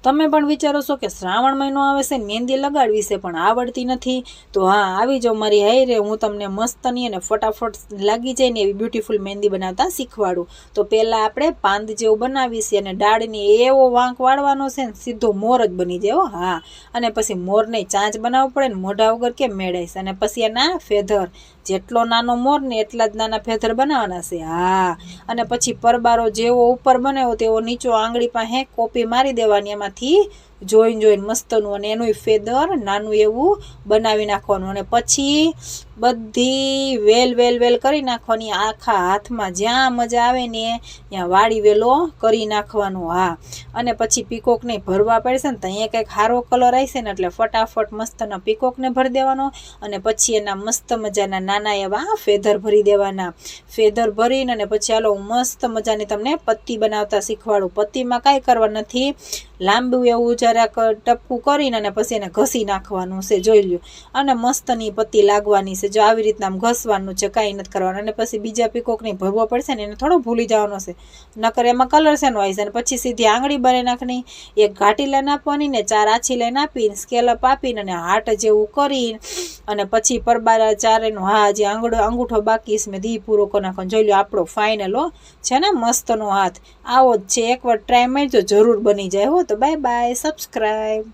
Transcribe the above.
તમે પણ વિચારો છો કે શ્રાવણ મહિનો આવે છે, મહેંદી લગાડવી છે પણ આવડતી નથી, તો હા આવી જાઓ મારી હારે, હું તમને મસ્તની અને ફટાફટ લાગી જાય ને એવી બ્યુટીફુલ મહેંદી બનાવતા શીખવાડું। તો પહેલાં આપણે પાંદ જેવું બનાવી છે અને ડાળની એવો વાંક વાળવાનો છે ને સીધો મોર જ બની જાય। હા, અને પછી મોરને ચાંચ બનાવવું પડે ને, મોઢા વગર કેમ મેળાઈશ। અને પછી એના ફેધર, જેટલો નાનો મોર ને એટલા જ નાના ફેધર બનાવવાના છે। હા, અને પછી પરબારો જેવો ઉપર બનાવ્યો તેવો નીચો આંગળી પાસે કોપી મારી દેવાની, એમાંથી જોઈને મસ્તનું, અને એનું ફેદર નાનું એવું બનાવી નાખવાનું। અને પછી બધી વેલ કરી નાખવાની, આખા હાથમાં જ્યાં મજા આવે ને ત્યાં વાળી વેલો કરી નાખવાનો। હા, અને પછી પીકોકને ભરવા પડશે ને, તો અહીંયા કંઈક સારો કલર આવશે ને એટલે ફટાફટ મસ્તના પીકોકને ભરી દેવાનો, અને પછી એના મસ્ત મજાના નાના એવા ફેધર ભરી દેવાના। ફેધર ભરીને અને પછી હાલો મસ્ત મજાની તમને પત્તી બનાવતા શીખવાડું। પત્તીમાં કાંઈ કરવા નથી, લાંબુ એવું જરાક ટપકું કરીને અને પછી એને ઘસી નાખવાનું છે, જોઈ લ્યો, અને મસ્તની પત્તી લાગવાની છે। જો આવી રીતના આમ ઘસવાનું છે, કાંઈ નથી કરવાનું। અને પછી બીજા પીકોકને ભરવો પડશે ને એને થોડો ભૂલી જવાનો છે, નકર એમાં કલર શેનો આવી છે। અને પછી સીધી આંગળી બનાવી નાખની, એક ઘાટી લાઈન આપવાની ને 4 આછી લાઈન આપીને સ્કેલઅપ આપીને અને હાટ જેવું કરીને અને પછી પરબારા ચારેનો, હા જે અંગૂઠો બાકી છે મેં દી પૂરો કરી નાખવાનો। જોઈ લો આપણો ફાઇનલ છે ને મસ્તનો હાથ આવો જ છે। એકવાર ટ્રાય મારજો, જરૂર બની જાય હો। તો બાય બાય, સબસ્ક્રાઈબ।